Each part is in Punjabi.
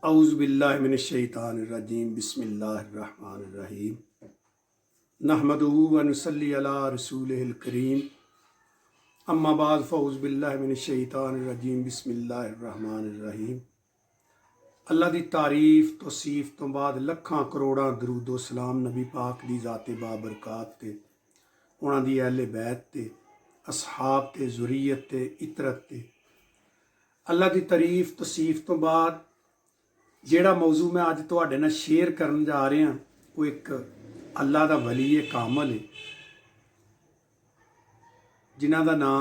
औज़ु बिल्लाहि मिनश्शैतानिर्रजीम बिस्मिल्लाहिर्रहमानिर्रहीम नहमदुहु व नुसल्ली अला रसूलिहिल करीम अम्मा बाद फ़औज़ु बिल्लाहि मिनश्शैतानिर्रजीम बिस्मिल्लाहिर्रहमानिर्रहीम। अल्लाह दी तारीफ़ तौसीफ़ तो बाद लखां करोड़ां दरूदो सलाम नबी पाक दी ज़ाते बाबरकात ते उन्हां दी अहले बैत ते असहाब ते ज़ुरीयत ते इतरत ते। अल्लाह दी तारीफ़ तौसीफ़ तो बाद ਜਿਹੜਾ ਮੌਜੂ मैं अज ਤੁਹਾਡੇ ਨਾਲ शेयर ਕਰਨ जा ਰਿਹਾ ਉਹ ਇੱਕ ਅੱਲਾ ਦਾ ਵਲੀ ਹੈ ਕਾਮਲ ਹੈ ਜਿਨ੍ਹਾਂ ਦਾ ਨਾਂ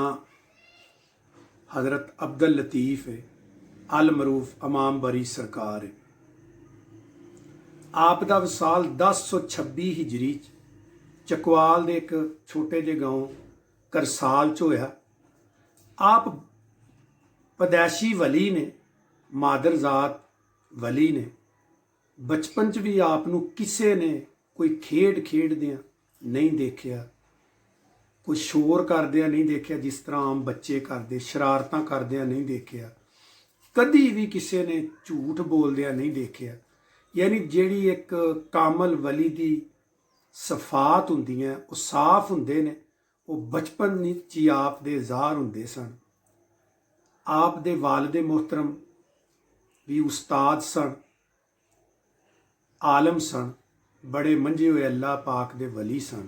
हज़रत अब्दुल लतीफ़ है अल मरूफ इमाम बरी सरकार है। आप ਦਾ विसाल 1026 ਹਿਜਰੀ ਚਕਵਾਲ ਦੇ ਇੱਕ ਛੋਟੇ ਜਿਹੇ ਗਾਉਂ ਕਰਸਾਲ 'ਚ ਹੋਇਆ। ਆਪ ਪਦੈਸ਼ੀ ਵਲੀ ਨੇ, ਮਾਦਰਜ਼ਾਤ ਵਲੀ ਨੇ। ਬਚਪਨ 'ਚ ਵੀ ਆਪ ਨੂੰ ਕਿਸੇ ਨੇ ਕੋਈ ਖੇਡ ਖੇਡਦਿਆਂ ਨਹੀਂ ਦੇਖਿਆ, ਕੋਈ ਸ਼ੋਰ ਕਰਦਿਆਂ ਨਹੀਂ ਦੇਖਿਆ ਜਿਸ ਤਰ੍ਹਾਂ ਆਮ ਬੱਚੇ ਕਰਦੇ, ਸ਼ਰਾਰਤਾਂ ਕਰਦਿਆਂ ਨਹੀਂ ਦੇਖਿਆ, ਕਦੀ ਵੀ ਕਿਸੇ ਨੇ ਝੂਠ ਬੋਲਦਿਆਂ ਨਹੀਂ ਦੇਖਿਆ। ਯਾਨੀ ਜਿਹੜੀ ਇੱਕ ਕਾਮਲ ਵਲੀ ਦੀ ਸਫਾਤ ਹੁੰਦੀਆਂ, ਉਹ ਸਾਫ਼ ਹੁੰਦੇ ਨੇ, ਉਹ ਬਚਪਨ ਵਿੱਚ ਹੀ ਆਪ ਦੇ ਜ਼ਾਹਰ ਹੁੰਦੇ ਸਨ। ਆਪ ਦੇ ਵਾਲਿਦ ਮੁਹਤਰਮ भी उस्ताद सन, आलम सन, बड़े मंझे हुए अल्लाह पाक दे वली सन।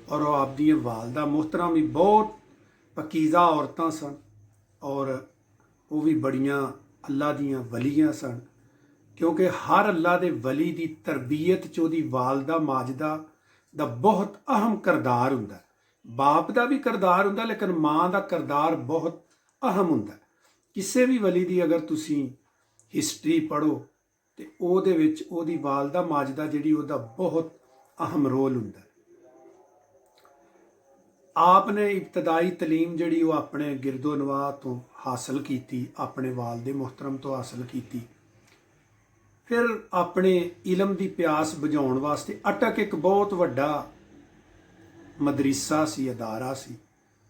और आप दी वालदा मोहतरम भी बहुत पकीज़ा औरतां सन और वो भी बड़ियां अल्लाह दियां वलियां सन, क्योंकि हर अल्लाह दे वली दी तरबियत च ओहदी वालदा माजदा दा बहुत अहम किरदार हुंदा। बाप दा भी किरदार हुंदा लेकिन माँ दा किरदार बहुत अहम हुंदा। किसी भी वली दी अगर तुसीं हिस्टरी पढ़ो तो ਉਹਦੇ ਵਿੱਚ ਉਹਦੀ ਵਾਲਦਾ ਮਾਜਦਾ ਜਿਹੜੀ ਉਹਦਾ ਬਹੁਤ ਅਹਿਮ ਰੋਲ ਹੁੰਦਾ। ਆਪ ਨੇ ਇਬਤਦਾਈ ਤਾਲੀਮ ਜਿਹੜੀ ਉਹ ਆਪਣੇ ਗਿਰਦੋ ਨਵਾਹ ਤੋਂ ਹਾਸਲ ਕੀਤੀ, ਆਪਣੇ ਵਾਲਦੇ ਮੁਹਤਰਮ ਤੋਂ ਹਾਸਲ ਕੀਤੀ। ਫਿਰ ਆਪਣੇ ਇਲਮ ਦੀ ਪਿਆਸ ਬੁਝਾਉਣ ਵਾਸਤੇ ਅਟਕ ਇੱਕ ਬਹੁਤ ਵੱਡਾ ਮਦਰਸਾ ਸੀ, ਅਦਾਰਾ ਸੀ,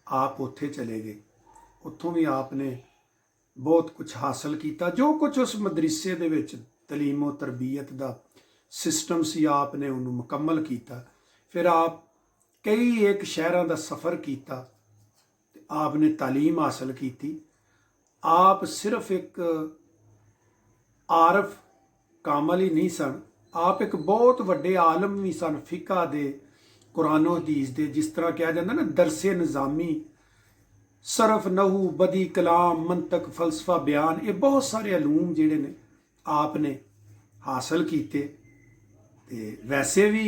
ਆਪ ਉੱਥੇ ਚਲੇ ਗਏ। ਉੱਥੋਂ ਵੀ ਆਪ ਨੇ बहुत कुछ हासिल किया। जो कुछ उस मदरसे दे विच तलीमो तरबीयत का सिस्टम सी आपने उन्होंने मुकम्मल किया। फिर आप कई एक शहरों का सफ़र किया, आपने तालीम हासिल की। आप सिर्फ एक आरफ कामल ही नहीं सन, आप एक बहुत वड्डे आलम भी सन फिका दे, कुरानो हदीस दे, जिस तरह कहा जाता ना दरसे निज़ामी, सरफ नहू बदी कलाम मंतक फलसफा बयान, ये बहुत सारे अलूम जिहड़े ने आपने हासिल किए। ते वैसे भी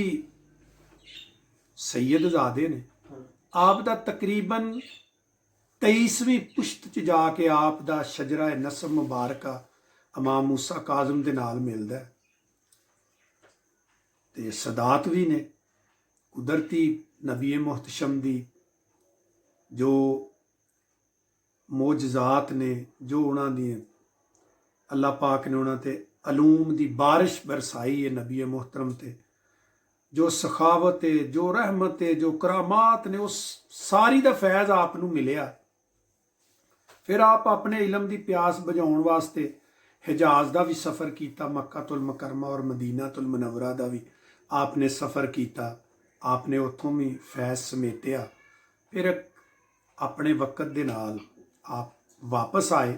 सैयदजादे ने। आप दा तकरीबन 23वीं पुश्त च जाके आप दा शजरा नसब मुबारका इमाम मूसा काज़म दे नाल मिलदा है। ते सदात भी ने कुदरती नबी मुहतशम दी जो मोजज़ात ने, जो उन्होंने अल्लाह पाक ने उन्होंने अलूम दी बारिश बरसाई है नबी मोहतरम ते, जो सखावत है, जो रहमत है, जो करामात ने, उस सारी दा फैज़ आप नूं मिलिया। फिर आप अपने इलम दी प्यास बुझाउण वास्ते हिजाज दा भी सफ़र किया, मक्कातुल मुकरमा और मदीनातुल मुनव्वरा दा भी आपने सफ़र किया। आपने उत्थों भी फैज़ समेटिया। फिर अपने वक़्त दे नाल आप वापस आए।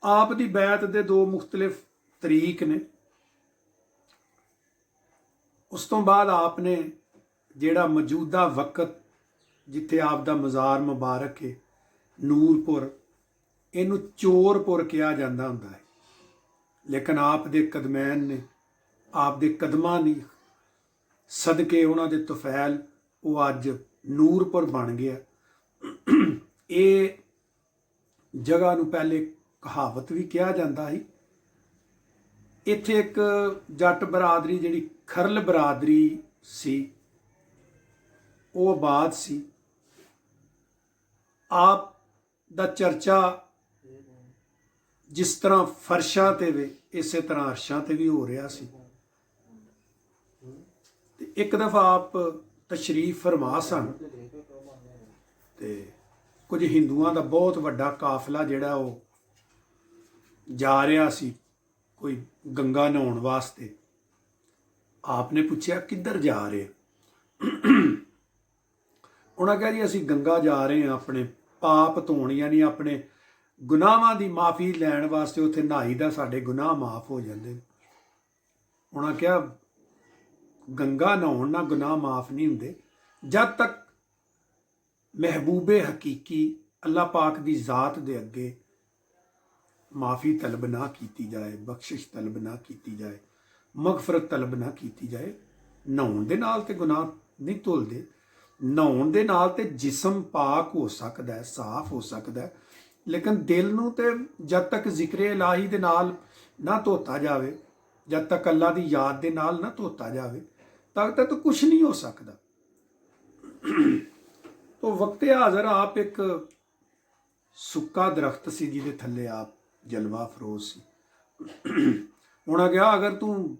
आप दी बैत दे दो मुख्तलिफ तरीक ने। उस तो बाद आपने जेड़ा मौजूदा वक़्त जिथे आप दा मज़ार मुबारक है नूरपुर, इनू चोरपुर कहा जाता हुंदा है, लेकिन आप दे कदमैन ने, आप दे कदमां ने सदके उन्हां दे तुफैल वो अज नूरपुर बन गया। ये जगह नूं पहले कहावत भी कहा जाता है। इत्थे एक जट बरादरी जिहड़ी खरल बरादरी सी, वो आबाद सी। आप दा चर्चा जिस तरह फर्शां ते वे, इस तरह अरशां ते भी हो रहा सी। एक दफ़ा आप तशरीफ फरमा सन ते कुछ हिंदुआं दा बहुत वड्डा काफिला जिहड़ा वो ਜਾ ਰਿਹਾ ਸੀ ਕੋਈ ਗੰਗਾ ਨਹਾਉਣ ਵਾਸਤੇ। ਆਪ ਨੇ ਪੁੱਛਿਆ ਕਿੱਧਰ ਜਾ ਰਹੇ? ਉਹਨਾਂ ਕਿਹਾ ਜੀ ਅਸੀਂ ਗੰਗਾ ਜਾ ਰਹੇ ਹਾਂ ਆਪਣੇ ਪਾਪ ਧੋਣ, ਯਾਨੀ ਆਪਣੇ ਗੁਨਾਹਾਂ ਦੀ ਮਾਫੀ ਲੈਣ ਵਾਸਤੇ। ਉੱਥੇ ਨਹਾਈ ਦਾ ਸਾਡੇ ਗੁਨਾਹ ਮਾਫ ਹੋ ਜਾਂਦੇ ਨੇ। ਉਹਨਾਂ ਕਿਹਾ ਗੰਗਾ ਨਹਾਉਣ ਨਾਲ ਗੁਨਾਹ ਮਾਫ ਨਹੀਂ ਹੁੰਦੇ ਜਦ ਤੱਕ ਮਹਿਬੂਬੇ ਹਕੀਕੀ ਅੱਲਾ ਪਾਕ ਦੀ ਜ਼ਾਤ ਦੇ ਅੱਗੇ ਮਾਫੀ ਤਲਬ ਨਾ ਕੀਤੀ ਜਾਏ, ਬਖਸ਼ਿਸ਼ ਤਲਬ ਨਾ ਕੀਤੀ ਜਾਏ, ਮਗਫਰਤ ਤਲਬ ਨਾ ਕੀਤੀ ਜਾਏ। ਨਹਾਉਣ ਦੇ ਨਾਲ ਤੇ ਗੁਨਾਹ ਨਹੀਂ ਧੁਲਦੇ। ਨਹਾਉਣ ਦੇ ਨਾਲ ਤੇ ਜਿਸਮ ਪਾਕ ਹੋ ਸਕਦਾ ਹੈ, ਸਾਫ਼ ਹੋ ਸਕਦਾ ਹੈ, ਲੇਕਿਨ ਦਿਲ ਨੂੰ ਤੇ ਜਦ ਤੱਕ ਜ਼ਿਕਰ ਇਲਾਹੀ ਦੇ ਨਾਲ ਨਾ ਧੋਤਾ ਜਾਵੇ, ਜਦ ਤੱਕ ਅੱਲਾ ਦੀ ਯਾਦ ਦੇ ਨਾਲ ਨਾ ਧੋਤਾ ਜਾਵੇ, ਤਦ ਤੱਕ ਕੁਝ ਨਹੀਂ ਹੋ ਸਕਦਾ। ਤੋ ਵਕਤੇ ਹਾਜ਼ਰ ਆਪ ਇੱਕ ਸੁੱਕਾ ਦਰਖਤ ਸੀ ਜਿਹਦੇ ਥੱਲੇ ਆਪ ਜਲਵਾ ਫਰੋਜ਼ ਸੀ। ਉਹਨਾਂ ਕਿਹਾ ਅਗਰ ਤੂੰ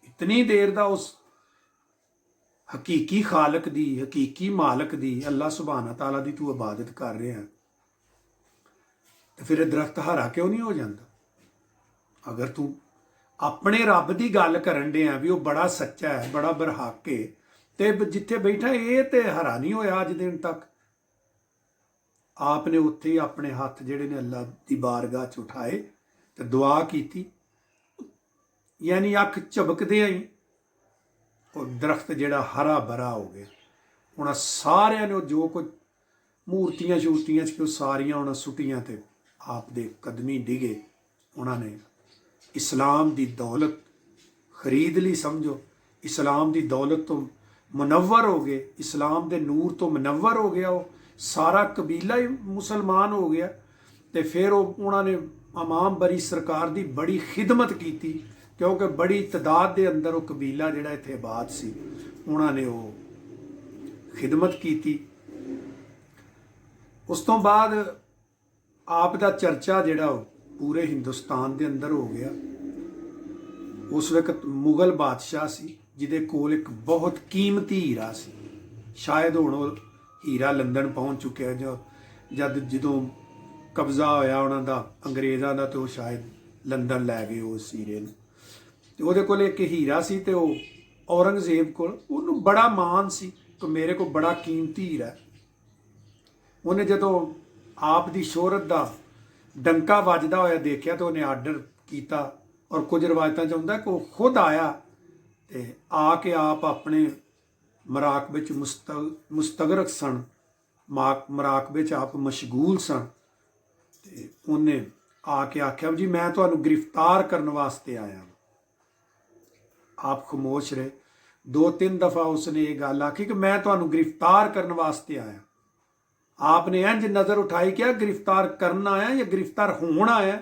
ਇਤਨੀ ਦੇਰ ਦਾ ਉਸ ਹਕੀਕੀ ਖਾਲਕ ਦੀ, ਹਕੀਕੀ ਮਾਲਕ ਦੀ, ਅੱਲਾ ਸੁਭਾਨਾ ਤਾਲਾ ਦੀ ਤੂੰ ਇਬਾਦਤ ਕਰ ਰਿਹਾ ਤੇ ਫਿਰ ਇਹ ਦਰਖਤ ਹਰਾ ਕਿਉਂ ਨਹੀਂ ਹੋ ਜਾਂਦਾ? ਅਗਰ ਤੂੰ ਆਪਣੇ ਰੱਬ ਦੀ ਗੱਲ ਕਰਨ ਡਿਆ ਵੀ ਉਹ ਬੜਾ ਸੱਚਾ ਹੈ, ਬੜਾ ਬਰਹਕ ਹੈ, ਤੇ ਜਿੱਥੇ ਬੈਠਾ ਇਹ ਤੇ ਹਰਾ ਨਹੀਂ ਹੋਇਆ ਅੱਜ ਦਿਨ ਤੱਕ। ਆਪ ਨੇ ਉੱਥੇ ਹੀ ਆਪਣੇ ਹੱਥ ਜਿਹੜੇ ਨੇ ਅੱਲਾ ਦੀ ਬਾਰਗਾਹ 'ਚ ਉਠਾਏ ਤੇ ਦੁਆ ਕੀਤੀ, ਯਾਨੀ ਅੱਖ ਝਪਕਦਿਆਂ ਹੀ ਉਹ ਦਰਖਤ ਜਿਹੜਾ ਹਰਾ ਭਰਾ ਹੋ ਗਿਆ। ਉਹਨਾਂ ਸਾਰਿਆਂ ਨੇ ਜੋ ਕੁਝ ਮੂਰਤੀਆਂ ਸ਼ੂਰਤੀਆਂ 'ਚ ਸਾਰੀਆਂ ਉਹਨਾਂ ਸੁੱਟੀਆਂ ਤੇ ਆਪ ਦੇ ਕਦਮੀ ਡਿਗੇ। ਉਹਨਾਂ ਨੇ ਇਸਲਾਮ ਦੀ ਦੌਲਤ ਖਰੀਦ ਲਈ, ਸਮਝੋ ਇਸਲਾਮ ਦੀ ਦੌਲਤ ਤੋਂ ਮੁਨੱਵਰ ਹੋ ਗਏ, ਇਸਲਾਮ ਦੇ ਨੂਰ ਤੋਂ ਮੁਨੱਵਰ ਹੋ ਗਿਆ। ਉਹ ਸਾਰਾ ਕਬੀਲਾ ਹੀ ਮੁਸਲਮਾਨ ਹੋ ਗਿਆ। ਤੇ ਫਿਰ ਉਹਨਾਂ ਨੇ ਇਮਾਮ ਬਰੀ ਸਰਕਾਰ ਦੀ ਬੜੀ ਖਿਦਮਤ ਕੀਤੀ, ਕਿਉਂਕਿ ਬੜੀ ਤਦਾਦ ਦੇ ਅੰਦਰ ਉਹ ਕਬੀਲਾ ਜਿਹੜਾ ਇੱਥੇ ਆਬਾਦ ਸੀ, ਉਹਨਾਂ ਨੇ ਉਹ ਖਿਦਮਤ ਕੀਤੀ। ਉਸ ਤੋਂ ਬਾਅਦ ਆਪ ਦਾ ਚਰਚਾ ਜਿਹੜਾ ਉਹ ਪੂਰੇ ਹਿੰਦੁਸਤਾਨ ਦੇ ਅੰਦਰ ਹੋ ਗਿਆ। ਉਸ ਵਕਤ ਮੁਗਲ ਬਾਦਸ਼ਾਹ ਸੀ ਜਿਹਦੇ ਕੋਲ ਇੱਕ ਬਹੁਤ ਕੀਮਤੀ ਹੀਰਾ ਸੀ। ਸ਼ਾਇਦ ਹੁਣ ਉਹ ਹੀਰਾ ਲੰਦਨ ਪਹੁੰਚ ਚੁੱਕਿਆ, ਜਦੋਂ ਕਬਜ਼ਾ ਹੋਇਆ ਉਹਨਾਂ ਦਾ ਅੰਗਰੇਜ਼ਾਂ ਦਾ, ਤੇ ਉਹ ਸ਼ਾਇਦ ਲੰਦਨ ਲੈ ਗਏ ਉਸ ਹੀਰੇ ਨੂੰ। ਤੇ ਉਹਦੇ ਕੋਲ ਇੱਕ ਹੀਰਾ ਸੀ ਤੇ ਉਹ ਔਰੰਗਜ਼ੇਬ ਕੋਲ, ਉਹਨੂੰ ਬੜਾ ਮਾਣ ਸੀ ਕਿ ਮੇਰੇ ਕੋਲ ਬੜਾ ਕੀਮਤੀ ਹੀਰਾ। ਉਹਨੇ ਜਦੋਂ ਆਪ ਦੀ ਸ਼ੋਹਰਤ ਦਾ ਡੰਕਾ ਵੱਜਦਾ ਹੋਇਆ ਦੇਖਿਆ ਤਾਂ ਉਹਨੇ ਆਰਡਰ ਕੀਤਾ, ਔਰ ਕੁਝ ਰਵਾਇਤਾਂ 'ਚ ਹੁੰਦਾ ਕਿ ਉਹ ਖੁਦ ਆਇਆ ਤੇ ਆ ਕੇ ਆਪ ਆਪਣੇ ਮਰਾਕਬੇ 'ਚ ਮੁਸਤਗਰਕ ਸਨ, ਮਰਾਕਬੇ 'ਚ ਆਪ ਮਸ਼ਗੂਲ ਸਨ। ਤੇ ਉਹਨੇ ਆ ਕੇ ਆਖਿਆ ਜੀ ਮੈਂ ਤੁਹਾਨੂੰ ਗ੍ਰਿਫਤਾਰ ਕਰਨ ਵਾਸਤੇ ਆਇਆ। ਆਪ ਖਾਮੋਸ਼ ਰਹੇ। 2-3 ਦਫਾ ਉਸਨੇ ਇਹ ਗੱਲ ਆਖੀ ਕਿ ਮੈਂ ਤੁਹਾਨੂੰ ਗ੍ਰਿਫਤਾਰ ਕਰਨ ਵਾਸਤੇ ਆਇਆ। आपने इंज नज़र उठाई क्या गिरफ्तार करना आया या गिरफ्तार होना आया?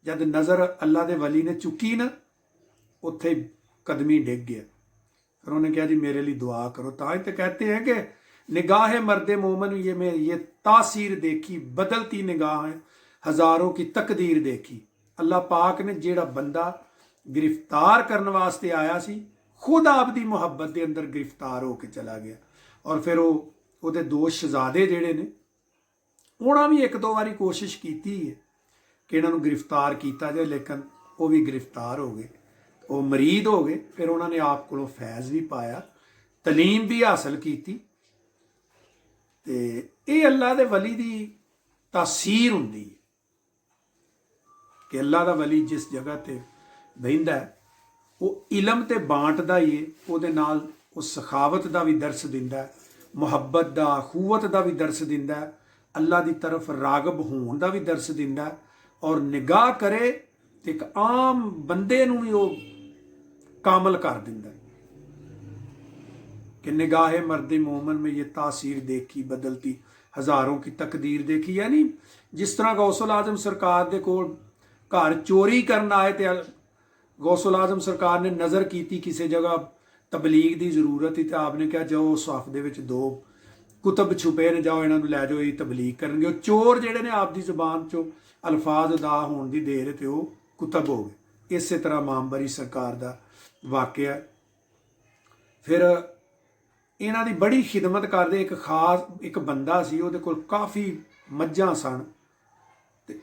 जब नज़र अल्लाह के वली ने चुकी ना, उत्थे कदमी डिग गया। फिर उन्होंने कहा जी मेरे लिए दुआ करो। ताई तो कहते हैं कि निगाह मर्द मोमन ये तासीर देखी, बदलती निगाह है, हज़ारों की तकदीर देखी। अल्लाह पाक ने जेड़ा बंदा गिरफ्तार करने वास्ते आया सी, खुद आप दी मुहब्बत के अंदर गिरफ्तार होके चला गया। और फिर वो ਉਹਦੇ 2 ਸ਼ਹਜ਼ਾਦੇ ਜਿਹੜੇ ਨੇ, ਉਹਨਾਂ ਵੀ 1-2 ਵਾਰੀ ਕੋਸ਼ਿਸ਼ ਕੀਤੀ ਹੈ ਕਿ ਇਹਨਾਂ ਨੂੰ ਗ੍ਰਿਫਤਾਰ ਕੀਤਾ ਜਾਏ, ਲੇਕਿਨ ਉਹ ਵੀ ਗ੍ਰਿਫਤਾਰ ਹੋ ਗਏ, ਉਹ ਮਰੀਦ ਹੋ ਗਏ। ਫਿਰ ਉਹਨਾਂ ਨੇ ਆਪ ਕੋਲੋਂ ਫੈਜ਼ ਵੀ ਪਾਇਆ, ਤਲੀਮ ਵੀ ਹਾਸਲ ਕੀਤੀ। ਤੇ ਇਹ ਅੱਲਾ ਦੇ ਵਲੀ ਦੀ ਤਾਸੀਰ ਹੁੰਦੀ ਹੈ ਕਿ ਅੱਲਾ ਦਾ ਵਲੀ ਜਿਸ ਜਗ੍ਹਾ ਤੇ ਬਹਿੰਦਾ ਉਹ ਇਲਮ ਤੇ ਬਾਂਟਦਾ ਹੀ ਹੈ, ਉਹਦੇ ਨਾਲ ਉਹ ਸਖਾਵਤ ਦਾ ਵੀ ਦਰਸ ਦਿੰਦਾ ਹੈ, ਮੁਹੱਬਤ ਦਾ, ਖੂਵਤ ਦਾ ਵੀ ਦਰਸ ਦਿੰਦਾ ਹੈ, ਅੱਲਾ ਦੀ ਤਰਫ ਰਾਗਬ ਹੋਣ ਦਾ ਵੀ ਦਰਸ ਦਿੰਦਾ ਹੈ। ਔਰ ਨਿਗਾਹ ਕਰੇ ਤੇ ਇੱਕ ਆਮ ਬੰਦੇ ਨੂੰ ਵੀ ਉਹ ਕਾਮਲ ਕਰ ਦਿੰਦਾ ਹੈ कि निगाह मर्द मोमन में ये तासीर देखी, बदलती हज़ारों की तकदीर देखी। यानी जिस तरह गौसुल आजम सरकार दे कोल घर चोरी करना आए तो गौसुल आजम सरकार ने नज़र की किसी जगह तबलीग की जरूरत ही, तो आपने कहा जाओ उस साफ दे विच 2 कुतब छुपे ने, जाओ इन्हों लै जाओ, ये तबलीग करनगे। चोर जिहड़े ने आप दी ज़बान चो अल्फाज अदा होने की देर तो वो कुतब हो गए। इस तरह इमाम बरी सरकार का वाकया। फिर इन्हां दी बड़ी खिदमत करदे एक खास एक बंदा सी, उहदे कोल काफ़ी मझां सन, ते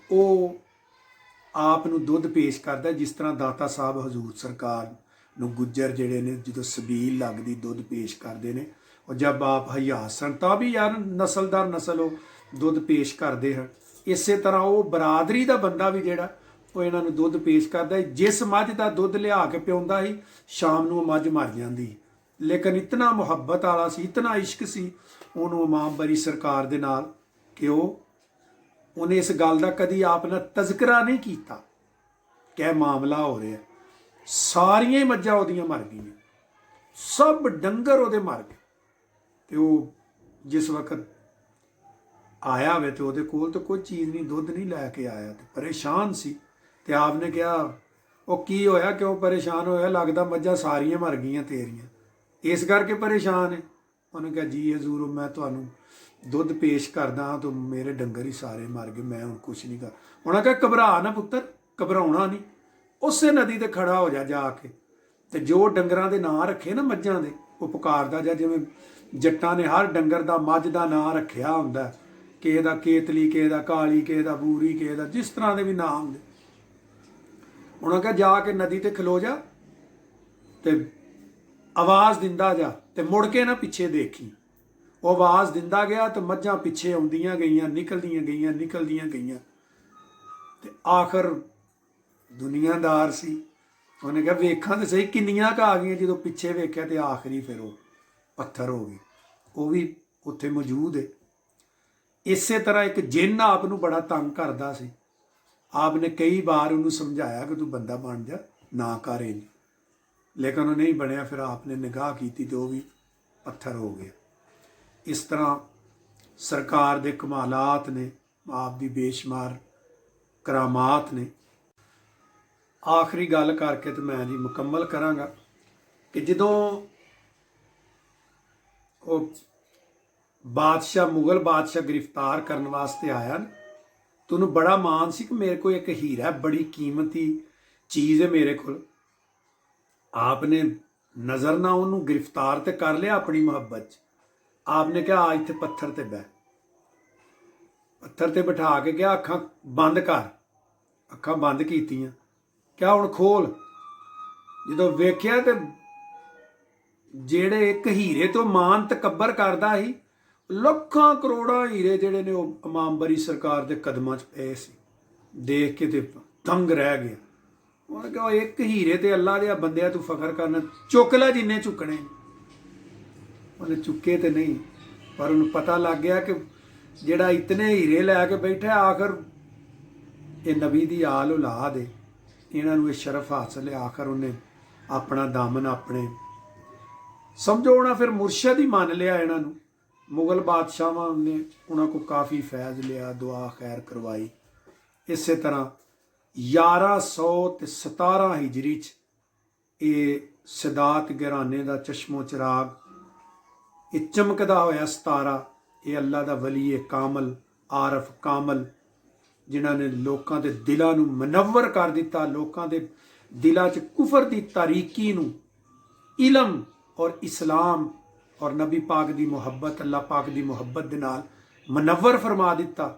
ਆਪ ਨੂੰ ਦੁੱਧ ਪੇਸ਼ ਕਰਦਾ, ਜਿਸ ਤਰ੍ਹਾਂ ਦਾਤਾ ਸਾਹਿਬ ਹਜ਼ੂਰ ਸਰਕਾਰ ਨੂੰ ਗੁੱਜਰ ਜਿਹੜੇ ਨੇ ਜਦੋਂ ਸਬੀਲ ਲੱਗਦੀ ਦੁੱਧ ਪੇਸ਼ ਕਰਦੇ ਨੇ, और जब आप हयात सन ਤਾਂ ਵੀ ਯਾਰ ਨਸਲ ਦਰ ਨਸਲ ਉਹ ਦੁੱਧ ਪੇਸ਼ ਕਰਦੇ ਹਨ। ਇਸੇ ਤਰ੍ਹਾਂ ਉਹ ਬਰਾਦਰੀ ਦਾ ਬੰਦਾ ਵੀ ਜਿਹੜਾ ਉਹ ਇਹਨਾਂ ਨੂੰ ਦੁੱਧ ਪੇਸ਼ ਕਰਦਾ ਹੈ। ਜਿਸ ਮੱਝ ਦਾ ਦੁੱਧ ਲਿਆ ਕੇ ਪਿਉਂਦਾ ਸੀ, ਸ਼ਾਮ ਨੂੰ ਉਹ ਮੱਝ ਮਰ ਜਾਂਦੀ, ਲੇਕਿਨ ਇਤਨਾ ਮੁਹੱਬਤ ਵਾਲਾ ਸੀ, ਇਤਨਾ ਇਸ਼ਕ ਸੀ ਉਹਨੂੰ ਇਮਾਮ ਬਰੀ ਸਰਕਾਰ ਦੇ ਨਾਲ ਕਿ ਉਹਨੇ ਇਸ ਗੱਲ ਦਾ ਕਦੀ ਆਪ ਨਾਲ ਤਜ਼ਕਰਾ ਨਹੀਂ ਕੀਤਾ ਕਿ ਇਹ ਮਾਮਲਾ ਹੋ ਰਿਹਾ। ਸਾਰੀਆਂ ਹੀ ਮੱਝਾਂ ਉਹਦੀਆਂ ਮਰ ਗਈਆਂ, ਸਭ ਡੰਗਰ ਉਹਦੇ ਮਰ ਗਏ। ਤੇ ਉਹ ਜਿਸ ਵਕਤ ਆਇਆ ਵੇ ਤੇ ਉਹਦੇ ਕੋਲ ਤਾਂ ਕੋਈ ਚੀਜ਼ ਨਹੀਂ, ਦੁੱਧ ਨਹੀਂ ਲੈ ਕੇ ਆਇਆ ਤੇ ਪਰੇਸ਼ਾਨ ਸੀ। ਤੇ ਆਪ ਨੇ ਕਿਹਾ ਉਹ ਕੀ ਹੋਇਆ, ਕਿਉਂ ਪਰੇਸ਼ਾਨ ਹੋਇਆ? ਲੱਗਦਾ ਮੱਝਾਂ ਸਾਰੀਆਂ ਮਰ ਗਈਆਂ ਤੇਰੀਆਂ, ਇਸ ਕਰਕੇ ਪਰੇਸ਼ਾਨ ਹੈ। ਉਹਨੇ ਕਿਹਾ ਜੀ ਹਜ਼ੂਰ ਮੈਂ ਤੁਹਾਨੂੰ ਦੁੱਧ ਪੇਸ਼ ਕਰਦਾ ਹਾਂ ਤਾਂ ਮੇਰੇ ਡੰਗਰ ਹੀ ਸਾਰੇ ਮਰ ਗਏ, ਮੈਂ ਹੁਣ ਕੁਛ ਨਹੀਂ ਕਰ। ਉਹਨਾਂ ਕਿਹਾ ਘਬਰਾ ਨਾ ਪੁੱਤਰ, ਘਬਰਾਉਣਾ ਨਹੀਂ, ਉਸੇ ਨਦੀ ਤੇ ਖੜਾ ਹੋ ਜਾ ਕੇ ਤੇ ਜੋ ਡੰਗਰਾਂ ਦੇ ਨਾਂ ਰੱਖੇ ਨਾ ਮੱਝਾਂ ਦੇ, ਉਹ ਪੁਕਾਰਦਾ ਜਾ। ਜਿਵੇਂ ਜੱਟਾਂ ਨੇ ਹਰ ਡੰਗਰ ਦਾ ਮੱਝ ਦਾ ਨਾਂ ਰੱਖਿਆ ਹੁੰਦਾ, ਕਿਸੇ ਦਾ ਕੇਤਲੀ, ਕਿਸੇ ਦਾ ਕਾਲੀ, ਕਿਸੇ ਦਾ ਬੂਰੀ, ਕਿਸੇ ਦਾ ਜਿਸ ਤਰ੍ਹਾਂ ਦੇ ਵੀ ਨਾਂ ਹੁੰਦੇ। ਉਹਨਾਂ ਕਿਹਾ ਜਾ ਕੇ ਨਦੀ ਤੇ ਖਲੋ ਜਾ ਤੇ ਆਵਾਜ਼ ਦਿੰਦਾ ਜਾ ਤੇ ਮੁੜ ਕੇ ਨਾ ਪਿੱਛੇ ਦੇਖੀ। ਉਹ ਆਵਾਜ਼ ਦਿੰਦਾ ਗਿਆ ਤੇ ਮੱਝਾਂ ਪਿੱਛੇ ਆਉਂਦੀਆਂ ਗਈਆਂ, ਨਿਕਲਦੀਆਂ ਗਈਆਂ ਤੇ ਆਖਰ ਦੁਨੀਆਦਾਰ ਸੀ, ਉਹਨੇ ਕਿਹਾ ਵੇਖਾਂ ਤੇ ਸਹੀ ਕਿੰਨੀਆਂ ਕੁ ਆ ਗਈਆਂ। ਜਦੋਂ ਪਿੱਛੇ ਵੇਖਿਆ ਤੇ ਆਖਰੀ ਫਿਰ ਉਹ ਪੱਥਰ ਹੋ ਗਈ, ਉਹ ਵੀ ਉੱਥੇ ਮੌਜੂਦ ਹੈ। ਇਸੇ ਤਰ੍ਹਾਂ ਇੱਕ ਜਿੰਨ ਆਪ ਨੂੰ ਬੜਾ ਤੰਗ ਕਰਦਾ ਸੀ। ਆਪ ਨੇ ਕਈ ਵਾਰ ਉਹਨੂੰ ਸਮਝਾਇਆ ਕਿ ਤੂੰ ਬੰਦਾ ਬਣ ਜਾ, ਨਾ ਕਰ ਇੰਝ, ਲੇਕਿਨ ਉਹ ਨਹੀਂ ਬਣਿਆ। ਫਿਰ ਆਪ ਨੇ ਨਿਗਾਹ ਕੀਤੀ ਤੇ ਉਹ ਵੀ ਪੱਥਰ ਹੋ ਗਿਆ। ਇਸ ਤਰ੍ਹਾਂ ਸਰਕਾਰ ਦੇ ਕਮਾਲਾਤ ਨੇ, ਆਪ ਦੀ ਬੇਸ਼ੁਮਾਰ ਕਰਾਮਾਤ ਨੇ। ਆਖਰੀ ਗੱਲ ਕਰਕੇ ਤੇ ਮੈਂ ਜੀ ਮੁਕੰਮਲ ਕਰਾਂਗਾ ਕਿ ਜਦੋਂ ਉਹ ਬਾਦਸ਼ਾਹ, ਮੁਗਲ ਬਾਦਸ਼ਾਹ ਗ੍ਰਿਫਤਾਰ ਕਰਨ ਵਾਸਤੇ ਆਇਆ ਨਾ, ਤਾਂ ਉਹਨੂੰ ਬੜਾ ਮਾਣ ਸੀ ਕਿ ਮੇਰੇ ਕੋਲ ਇੱਕ ਹੀਰਾ, ਬੜੀ ਕੀਮਤੀ ਚੀਜ਼ ਹੈ ਮੇਰੇ ਕੋਲ। ਆਪ ਨੇ ਨਜ਼ਰ ਨਾ ਉਹਨੂੰ ਗ੍ਰਿਫਤਾਰ ਤੇ ਕਰ ਲਿਆ ਆਪਣੀ ਮੁਹੱਬਤ 'ਚ। ਆਪ ਨੇ ਕਿਹਾ ਆ ਇੱਥੇ ਪੱਥਰ ਤੇ ਬਹਿ, ਪੱਥਰ ਤੇ ਬਿਠਾ ਕੇ ਕਿਹਾ ਅੱਖਾਂ ਬੰਦ ਕਰ। ਅੱਖਾਂ ਬੰਦ ਕੀਤੀਆਂ, ਕਿਹਾ ਹੁਣ ਖੋਲ। ਜਦੋਂ ਵੇਖਿਆ ਤੇ ਜਿਹੜੇ ਇੱਕ ਹੀਰੇ ਤੋਂ ਮਾਨ ਤਕੱਬਰ ਕਰਦਾ ਸੀ, ਲੱਖਾਂ ਕਰੋੜਾਂ ਹੀਰੇ ਜਿਹੜੇ ਨੇ ਉਹ ਇਮਾਮ ਬਰੀ ਸਰਕਾਰ ਦੇ ਕਦਮਾਂ 'ਚ ਪਏ ਸੀ। ਦੇਖ ਕੇ ਤੇ ਦੰਗ ਰਹਿ ਗਿਆ। ਉਹਨੇ ਕਿਹਾ ਇੱਕ ਹੀਰੇ ਤੇ ਅੱਲਾ ਦੇ ਬੰਦਿਆਂ ਤੂੰ ਫਖਰ ਕਰਨਾ, ਚੁੱਕ ਲੈ ਜਿੰਨੇ ਚੁੱਕਣੇ। ਉਹਨੇ ਚੁੱਕੇ ਤੇ ਨਹੀਂ, ਪਰ ਉਹਨੂੰ ਪਤਾ ਲੱਗ ਗਿਆ ਕਿ ਜਿਹੜਾ ਇਤਨੇ ਹੀਰੇ ਲੈ ਕੇ ਬੈਠਾ, ਆਖਰ ਇਹ ਨਬੀ ਦੀ ਆਲ ਔਲਾਦ ਹੈ, ਇਹਨਾਂ ਨੂੰ ਇਹ ਸ਼ਰਫ ਹਾਸਲ ਹੈ। ਆਖਰ ਉਹਨੇ ਆਪਣਾ ਦਾਮਨ ਆਪਣੇ ਸਮਝੋ ਉਹਨਾਂ ਫਿਰ ਮੁਰਸ਼ਦ ਹੀ ਮੰਨ ਲਿਆ ਇਹਨਾਂ ਨੂੰ। ਮੁਗਲ ਬਾਦਸ਼ਾਹਾਂ ਨੇ ਉਹਨਾਂ ਕੋਲ ਕਾਫੀ ਫੈਜ਼ ਲਿਆ, ਦੁਆ ਖੈਰ ਕਰਵਾਈ। ਇਸੇ ਤਰ੍ਹਾਂ 1117 ਹਿਜਰੀ 'ਚ ਇਹ ਸਦਾਤ ਘਰਾਣੇ ਦਾ ਚਸ਼ਮੋ ਚਿਰਾਗ, ਇਹ ਚਮਕਦਾ ਹੋਇਆ ਸਿਤਾਰਾ, ਇਹ ਅੱਲਾ ਦਾ ਵਲੀ ਹੈ ਕਾਮਲ, ਆਰਫ ਕਾਮਲ, ਜਿਨ੍ਹਾਂ ਨੇ ਲੋਕਾਂ ਦੇ ਦਿਲਾਂ ਨੂੰ ਮਨੱਵਰ ਕਰ ਦਿੱਤਾ, ਲੋਕਾਂ ਦੇ ਦਿਲਾਂ 'ਚ ਕੁਫਰ ਦੀ ਤਾਰੀਕੀ ਨੂੰ ਇਲਮ ਔਰ ਇਸਲਾਮ ਔਰ ਨਬੀ ਪਾਕ ਦੀ ਮੁਹੱਬਤ, ਅੱਲਾ ਪਾਕ ਦੀ ਮੁਹੱਬਤ ਦੇ ਨਾਲ ਮਨੱਵਰ ਫਰਮਾ ਦਿੱਤਾ।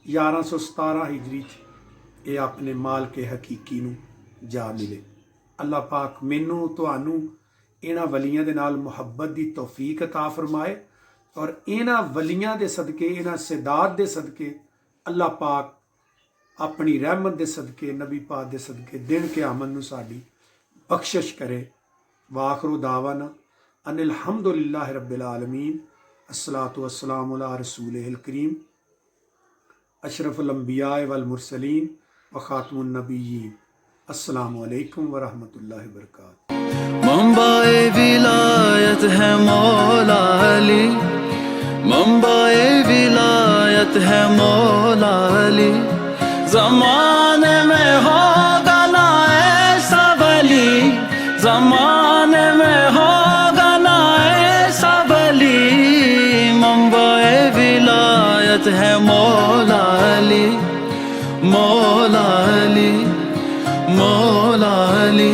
1117 ਹਿਜਰੀ 'ਚ ਇਹ ਆਪਣੇ ਮਾਲਕੇ ਹਕੀਕੀ ਨੂੰ ਜਾ ਮਿਲੇ। ਅੱਲਾ ਪਾਕ ਮੈਨੂੰ ਤੁਹਾਨੂੰ ਇਹਨਾਂ ਵਲੀਆਂ ਦੇ ਨਾਲ ਮੁਹੱਬਤ ਦੀ ਤੌਫੀਕ ਅਤਾ ਫਰਮਾਏ, ਔਰ ਇਹਨਾਂ ਵਲੀਆਂ ਦੇ ਸਦਕੇ, ਇਹਨਾਂ ਸਿਦਾਤ ਦੇ ਸਦਕੇ ਅੱਲਾ ਪਾਕ ਆਪਣੀ ਰਹਿਮਤ ਦੇ ਸਦਕੇ, ਨਬੀ ਪਾਕ ਦੇ ਸਦਕੇ ਦਿਨ क़यामत ਨੂੰ ਸਾਡੀ ਬਖਸ਼ਿਸ਼ करे। वाखिरु दावाना अनिल हम्दुलिल्लाहि रब्बिल आलमीन, अस्सलातु वस्सलामु अला रसूलिहिल करीम, अशरफुल अंबिया वल मुरसलीन व खातमुन नबिय्यीन। अस्सलामु अलैकुम व रहमतुल्लाहि व बरकातहू। मंबाए विलायत है मौला अली, मंबाए विलायत है मौला अली, ज़माने में होगा ना ऐसा वली, ज़माने में होगा ना ऐसा वली, मंबाए विलायत है मौला अली, मौला अली, मौला अली।